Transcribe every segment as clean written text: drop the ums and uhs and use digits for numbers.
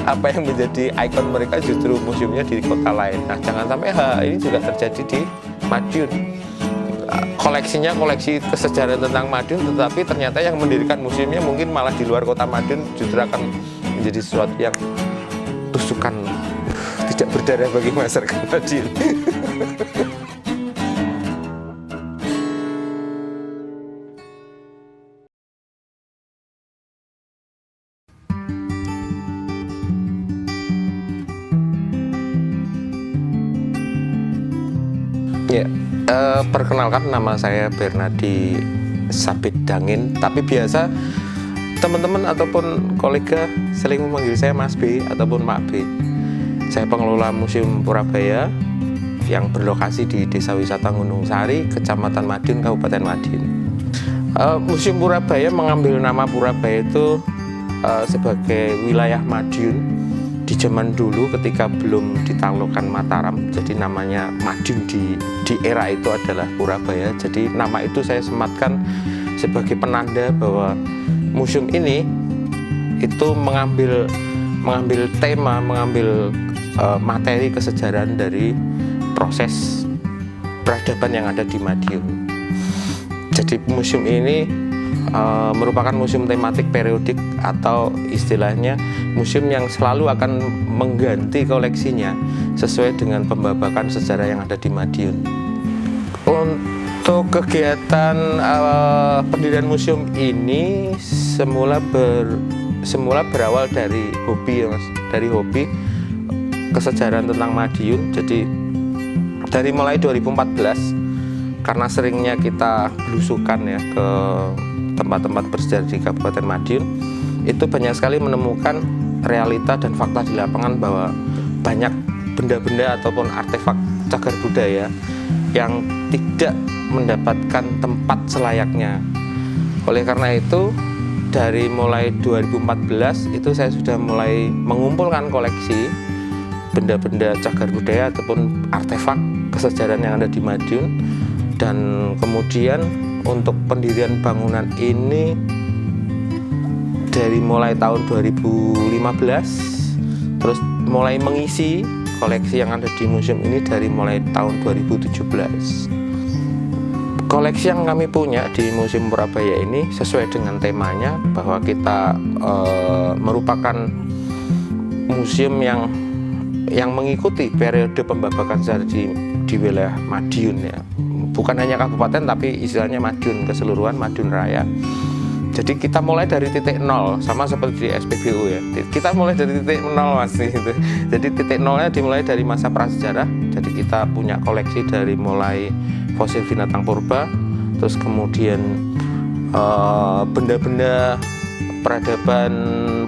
Apa yang menjadi ikon mereka justru museumnya di kota lain. Nah, jangan sampai hal ini juga terjadi di Madiun. Koleksinya koleksi kesejarahan tentang Madiun, tetapi ternyata yang mendirikan museumnya mungkin malah di luar kota Madiun, justru akan menjadi sesuatu yang tusukan tidak berdarah bagi masyarakat Madiun. Ya, perkenalkan, nama saya Bernardi Sabit-Dangin, tapi biasa teman-teman ataupun kolega sering memanggil saya Mas B ataupun Mak B. Saya pengelola Museum Purabaya yang berlokasi di Desa Wisata Gunung Sari, Kecamatan Madiun, Kabupaten Madiun. Museum Purabaya mengambil nama Purabaya itu sebagai wilayah Madiun di zaman dulu ketika belum ditaklukkan Mataram. Jadi namanya Madiun di era itu adalah Purabaya. Jadi nama itu saya sematkan sebagai penanda bahwa museum ini itu mengambil tema, mengambil materi kesejarahan dari proses peradaban yang ada di Madiun. Jadi museum ini merupakan museum tematik periodik, atau istilahnya museum yang selalu akan mengganti koleksinya sesuai dengan pembabakan sejarah yang ada di Madiun. Untuk kegiatan pendirian museum ini semula berawal dari hobi, ya Mas, dari hobi kesejarahan tentang Madiun. Jadi dari mulai 2014, karena seringnya kita belusukan ya ke tempat-tempat bersejarah di Kabupaten Madiun, itu banyak sekali menemukan realita dan fakta di lapangan bahwa banyak benda-benda ataupun artefak cagar budaya yang tidak mendapatkan tempat selayaknya. Oleh karena itu, dari mulai 2014 itu saya sudah mulai mengumpulkan koleksi benda-benda cagar budaya ataupun artefak kesejarahan yang ada di Madiun. Dan kemudian untuk pendirian bangunan ini dari mulai tahun 2015, terus mulai mengisi koleksi yang ada di museum ini dari mulai tahun 2017. Koleksi yang kami punya di Museum Purabaya ini sesuai dengan temanya, bahwa kita merupakan museum yang mengikuti periode pembabakan sejarah di wilayah Madiun ya. Bukan hanya kabupaten, tapi istilahnya Madiun keseluruhan, Madiun Raya. Jadi kita mulai dari titik nol, sama seperti di SPBU ya. Kita mulai dari titik nol, Mas. Gitu. Jadi titik nolnya dimulai dari masa prasejarah. Jadi kita punya koleksi dari mulai fosil binatang purba, terus kemudian benda-benda peradaban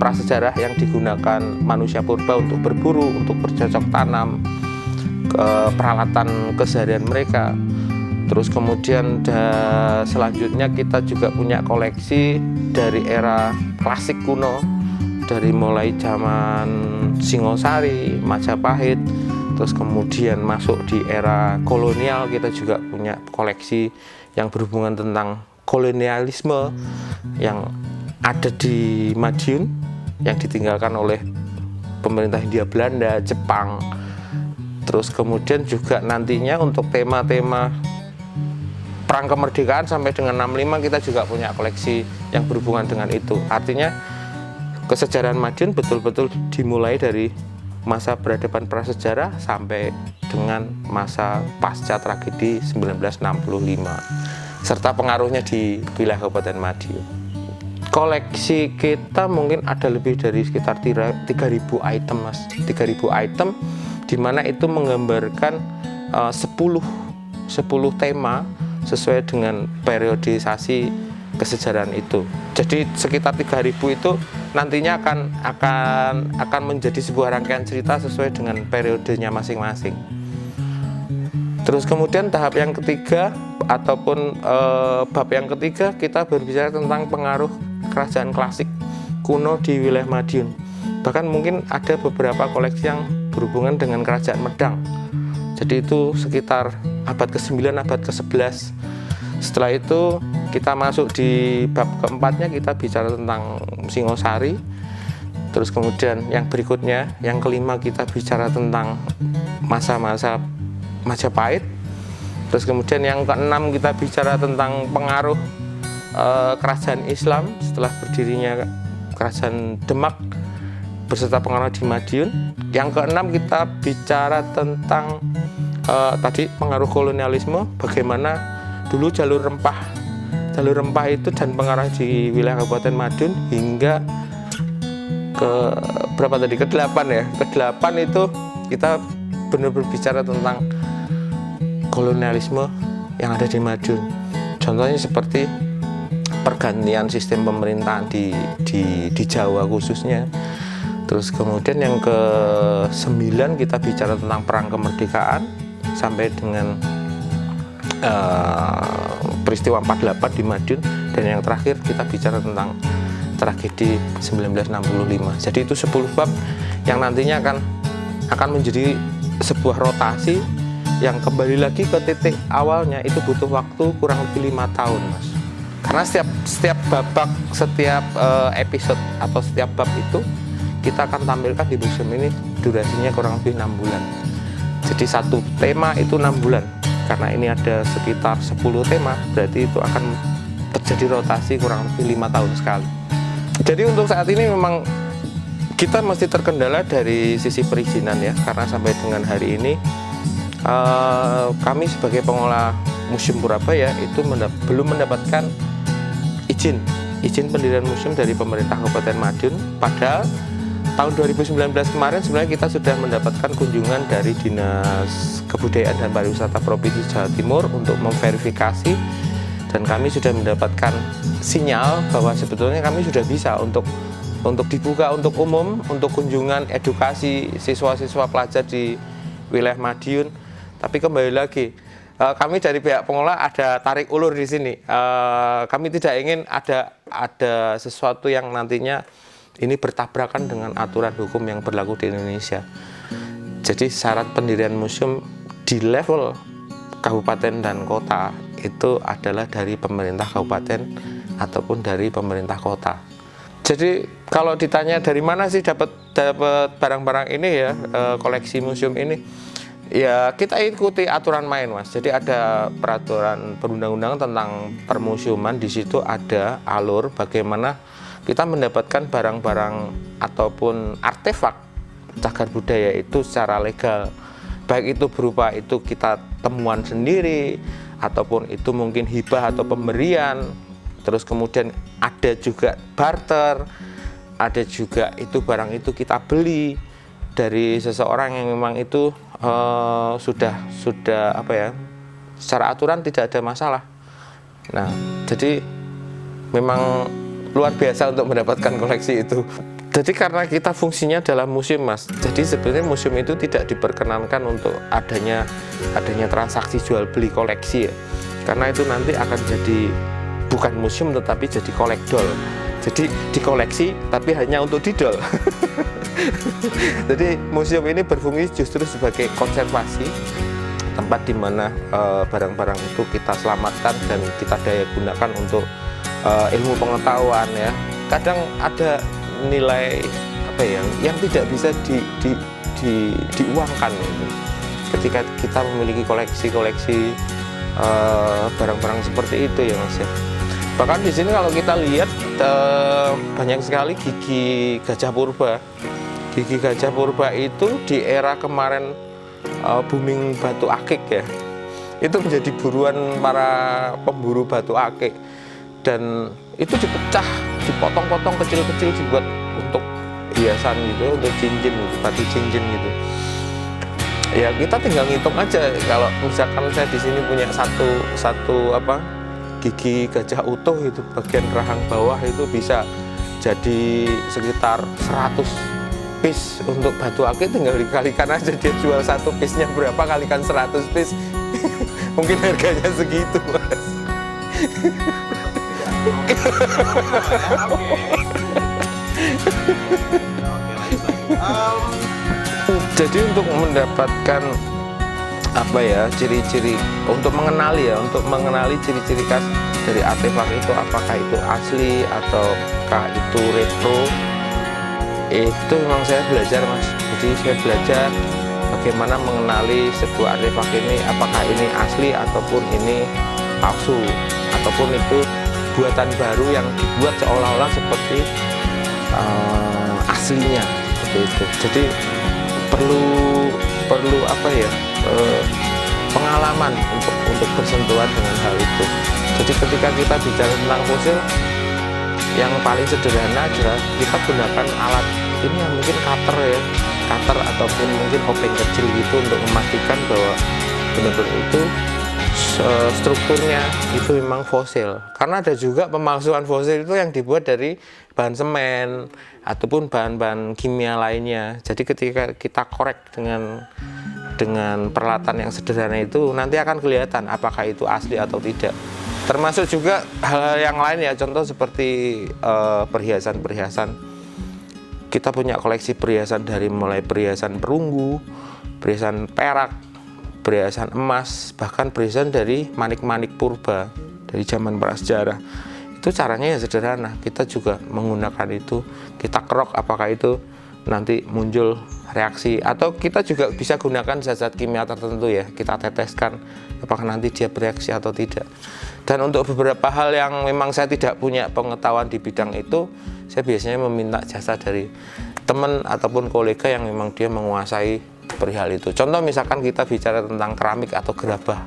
prasejarah yang digunakan manusia purba untuk berburu, untuk bercocok tanam, peralatan keseharian mereka. Terus kemudian selanjutnya kita juga punya koleksi dari era klasik kuno, dari mulai zaman Singosari, Majapahit, terus kemudian masuk di era kolonial. Kita juga punya koleksi yang berhubungan tentang kolonialisme yang ada di Madiun, yang ditinggalkan oleh pemerintah Hindia Belanda, Jepang. Terus kemudian juga nantinya untuk tema-tema Perang Kemerdekaan sampai dengan 65 kita juga punya koleksi yang berhubungan dengan itu. Artinya kesejarahan Madiun betul-betul dimulai dari masa peradaban prasejarah sampai dengan masa pasca tragedi 1965, serta pengaruhnya di wilayah Kabupaten Madiun. Koleksi kita mungkin ada lebih dari sekitar 3.000 item, Mas. 3.000 item, di mana itu menggambarkan 10 tema sesuai dengan periodisasi kesejarahan itu. Jadi sekitar 3.000 itu nantinya akan menjadi sebuah rangkaian cerita sesuai dengan periodenya masing-masing. Terus kemudian tahap yang ketiga ataupun bab yang ketiga, kita berbicara tentang pengaruh kerajaan klasik kuno di wilayah Madiun. Bahkan mungkin ada beberapa koleksi yang berhubungan dengan kerajaan Medang. Jadi itu sekitar abad ke-9, abad ke-11. Setelah itu kita masuk di bab keempatnya, kita bicara tentang Singosari. Terus kemudian yang berikutnya, yang kelima, kita bicara tentang masa-masa Majapahit. Terus kemudian yang keenam kita bicara tentang pengaruh kerajaan Islam setelah berdirinya kerajaan Demak beserta pengaruh di Madiun. Yang keenam kita bicara tentang tadi pengaruh kolonialisme, bagaimana dulu jalur rempah itu dan pengaruh di wilayah Kabupaten Madiun hingga ke berapa tadi, ke-8 ya. Ke-8 itu kita benar-benar bicara tentang kolonialisme yang ada di Madiun. Contohnya seperti pergantian sistem pemerintahan di Jawa khususnya. Terus kemudian yang ke-9 kita bicara tentang perang kemerdekaan sampai dengan peristiwa 48 di Madiun, dan yang terakhir kita bicara tentang tragedi 1965. Jadi itu 10 bab yang nantinya akan menjadi sebuah rotasi yang kembali lagi ke titik awalnya. Itu butuh waktu kurang lebih 5 tahun, Mas. Karena setiap babak, setiap episode atau setiap bab itu kita akan tampilkan di museum ini durasinya kurang lebih 6 bulan. Jadi satu tema itu 6 bulan. Karena ini ada sekitar 10 tema, berarti itu akan terjadi rotasi kurang lebih 5 tahun sekali. Jadi untuk saat ini memang kita masih terkendala dari sisi perizinan ya, karena sampai dengan hari ini kami sebagai pengelola Museum Purabaya itu belum mendapatkan izin pendirian museum dari pemerintah Kabupaten Madiun. Padahal tahun 2019 kemarin sebenarnya kita sudah mendapatkan kunjungan dari Dinas Kebudayaan dan Pariwisata Provinsi Jawa Timur untuk memverifikasi, dan kami sudah mendapatkan sinyal bahwa sebetulnya kami sudah bisa untuk dibuka untuk umum, untuk kunjungan edukasi siswa-siswa pelajar di wilayah Madiun. Tapi kembali lagi, kami dari pihak pengelola ada tarik ulur di sini. Kami tidak ingin ada sesuatu yang nantinya ini bertabrakan dengan aturan hukum yang berlaku di Indonesia. Jadi syarat pendirian museum di level kabupaten dan kota itu adalah dari pemerintah kabupaten ataupun dari pemerintah kota. Jadi kalau ditanya dari mana sih dapat barang-barang ini ya, koleksi museum ini, ya kita ikuti aturan main, Mas. Jadi ada peraturan perundang-undangan tentang permuseuman, di situ ada alur bagaimana kita mendapatkan barang-barang ataupun artefak cagar budaya itu secara legal. Baik itu berupa itu kita temuan sendiri, ataupun itu mungkin hibah atau pemberian. Terus kemudian ada juga barter, ada juga itu barang itu kita beli dari seseorang yang memang itu sudah apa ya, secara aturan tidak ada masalah. Nah, jadi memang luar biasa untuk mendapatkan koleksi itu. Jadi karena kita fungsinya adalah museum, Mas. Jadi sebenarnya museum itu tidak diperkenankan untuk adanya transaksi jual beli koleksi ya. Karena itu nanti akan jadi bukan museum tetapi jadi kolekdol. Jadi dikoleksi tapi hanya untuk didol. Jadi museum ini berfungsi justru sebagai konservasi, tempat di mana barang-barang itu kita selamatkan dan kita daya gunakan untuk ilmu pengetahuan ya. Kadang ada nilai apa ya yang tidak bisa diuangkan gitu. Ketika kita memiliki koleksi barang-barang seperti itu ya, Mas ya. Bahkan di sini kalau kita lihat banyak sekali gigi gajah purba. Gigi gajah purba itu di era kemarin booming batu akik ya. Itu menjadi buruan para pemburu batu akik, dan itu dipecah, dipotong-potong kecil-kecil dibuat untuk hiasan gitu, untuk cincin gitu, batu cincin gitu. Ya kita tinggal ngitung aja, kalau misalkan saya di sini punya satu apa gigi gajah utuh itu, bagian rahang bawah itu bisa jadi sekitar 100 piece. Untuk batu akik tinggal dikalikan aja, dia jual satu piece-nya berapa, kalikan 100 piece. Mungkin harganya segitu, Mas. Jadi untuk mendapatkan apa ya, ciri-ciri untuk mengenali ciri-ciri khas dari artefak itu, apakah itu asli ataukah itu retro. Itu memang saya belajar Mas, jadi saya belajar bagaimana mengenali sebuah artefak ini, apakah ini asli ataupun ini palsu, ataupun itu buatan baru yang dibuat seolah-olah seperti aslinya, seperti itu. Jadi perlu apa ya, pengalaman untuk bersentuhan dengan hal itu. Jadi ketika kita bicara tentang fosil, yang paling sederhana adalah kita gunakan alat ini yang mungkin cutter ataupun mungkin obeng kecil gitu untuk memastikan bahwa benar-benar itu strukturnya itu memang fosil. Karena ada juga pemalsuan fosil itu yang dibuat dari bahan semen ataupun bahan-bahan kimia lainnya. Jadi ketika kita korek dengan peralatan yang sederhana itu, nanti akan kelihatan apakah itu asli atau tidak. Termasuk juga hal yang lain ya, contoh seperti perhiasan-perhiasan. Kita punya koleksi perhiasan dari mulai perhiasan perunggu, perhiasan perak, perhiasan emas, bahkan perhiasan dari manik-manik purba dari zaman prasejarah. Itu caranya ya sederhana, kita juga menggunakan itu, kita kerok apakah itu nanti muncul reaksi, atau kita juga bisa gunakan zat-zat kimia tertentu ya, kita teteskan apakah nanti dia bereaksi atau tidak. Dan untuk beberapa hal yang memang saya tidak punya pengetahuan di bidang itu, saya biasanya meminta jasa dari teman ataupun kolega yang memang dia menguasai perihal itu. Contoh misalkan kita bicara tentang keramik atau gerabah,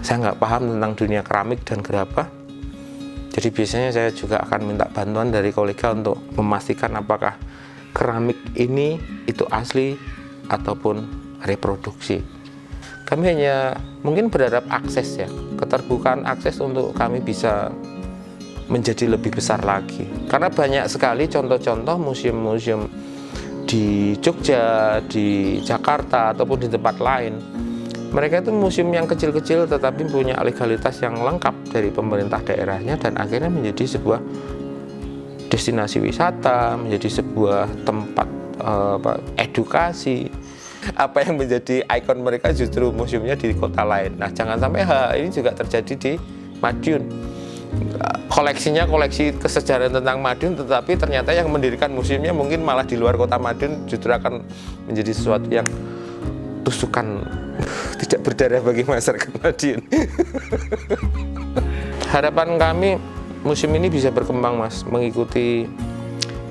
saya nggak paham tentang dunia keramik dan gerabah, jadi biasanya saya juga akan minta bantuan dari kolega untuk memastikan apakah keramik ini itu asli ataupun reproduksi. Kami hanya mungkin berharap akses ya, keterbukaan akses untuk kami bisa menjadi lebih besar lagi. Karena banyak sekali contoh-contoh museum-museum di Jogja, di Jakarta, ataupun di tempat lain. Mereka itu museum yang kecil-kecil tetapi punya legalitas yang lengkap dari pemerintah daerahnya, dan akhirnya menjadi sebuah destinasi wisata, menjadi sebuah tempat edukasi. Apa yang menjadi ikon mereka justru museumnya di kota lain. Nah, jangan sampai hal ini juga terjadi di Madiun. Koleksinya koleksi kesejarahan tentang Madiun, tetapi ternyata yang mendirikan museumnya mungkin malah di luar kota Madiun, justru akan menjadi sesuatu yang tusukan tidak berdarah bagi masyarakat Madiun. Harapan kami museum ini bisa berkembang Mas, mengikuti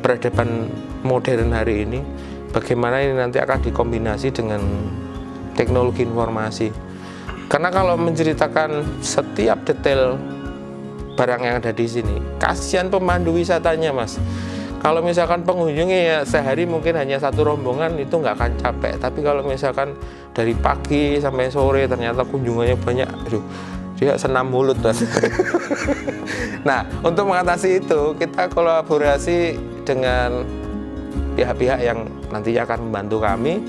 peradaban modern hari ini. Bagaimana ini nanti akan dikombinasi dengan teknologi informasi. Karena kalau menceritakan setiap detail barang yang ada di sini, kasihan pemandu wisatanya Mas. Kalau misalkan pengunjungnya ya sehari mungkin hanya satu rombongan, itu nggak akan capek. Tapi kalau misalkan dari pagi sampai sore ternyata kunjungannya banyak, aduh, dia senam mulut Mas. Nah, untuk mengatasi itu kita kolaborasi dengan pihak-pihak yang nantinya akan membantu kami.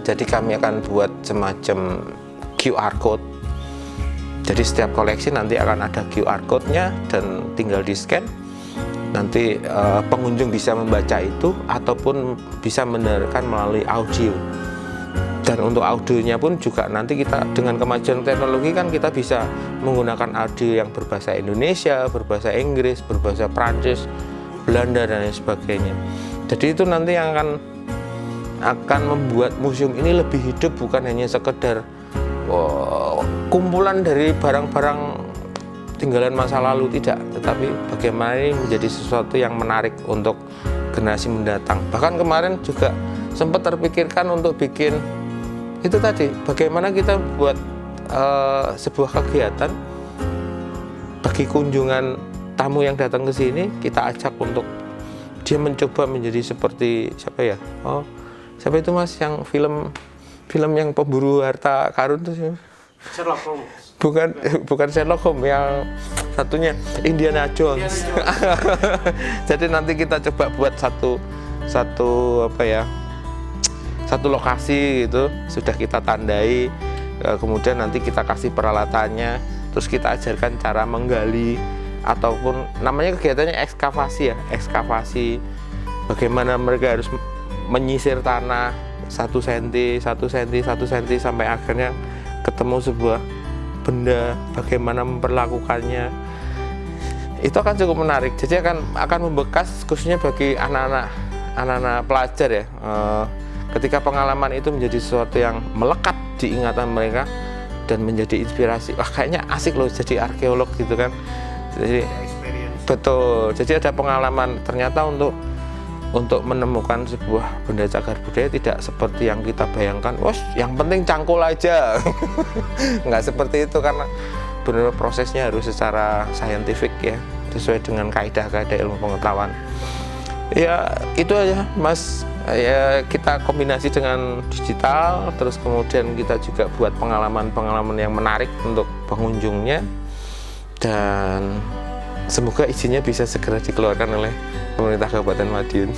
Jadi kami akan buat semacam QR code. Jadi setiap koleksi nanti akan ada QR code-nya dan tinggal di-scan. Nanti pengunjung bisa membaca itu ataupun bisa mendengarkan melalui audio. Dan untuk audionya pun juga nanti kita dengan kemajuan teknologi kan kita bisa menggunakan audio yang berbahasa Indonesia, berbahasa Inggris, berbahasa Prancis, Belanda dan lain sebagainya. Jadi itu nanti yang akan membuat museum ini lebih hidup, bukan hanya sekedar kumpulan dari barang-barang tinggalan masa lalu, tidak, tetapi bagaimana ini menjadi sesuatu yang menarik untuk generasi mendatang. Bahkan kemarin juga sempat terpikirkan untuk bikin itu tadi, bagaimana kita buat sebuah kegiatan bagi kunjungan tamu yang datang ke sini, kita ajak untuk dia mencoba menjadi seperti siapa ya? Oh, siapa itu Mas yang film yang pemburu harta karun itu? Sherlock Holmes. Bukan Sherlock Holmes, yang satunya Indiana Jones. Jadi nanti kita coba buat satu apa ya? Satu lokasi gitu, sudah kita tandai, kemudian nanti kita kasih peralatannya, terus kita ajarkan cara menggali, ataupun namanya kegiatannya ekskavasi ya, ekskavasi bagaimana mereka harus menyisir tanah, 1 cm, 1 cm, 1 cm sampai akhirnya ketemu sebuah benda, bagaimana memperlakukannya. Itu akan cukup menarik. Jadi akan membekas khususnya bagi anak-anak pelajar ya. Ketika pengalaman itu menjadi sesuatu yang melekat di ingatan mereka dan menjadi inspirasi. Wah, kayaknya asik loh jadi arkeolog gitu kan. Jadi betul. Jadi ada pengalaman ternyata untuk menemukan sebuah benda cagar budaya tidak seperti yang kita bayangkan. Wah, yang penting cangkul aja. Nggak seperti itu, karena benar prosesnya harus secara saintifik ya, sesuai dengan kaidah-kaidah ilmu pengetahuan. Ya itu aja Mas. Ya kita kombinasi dengan digital, terus kemudian kita juga buat pengalaman-pengalaman yang menarik untuk pengunjungnya, dan semoga izinnya bisa segera dikeluarkan oleh pemerintah Kabupaten Madiun.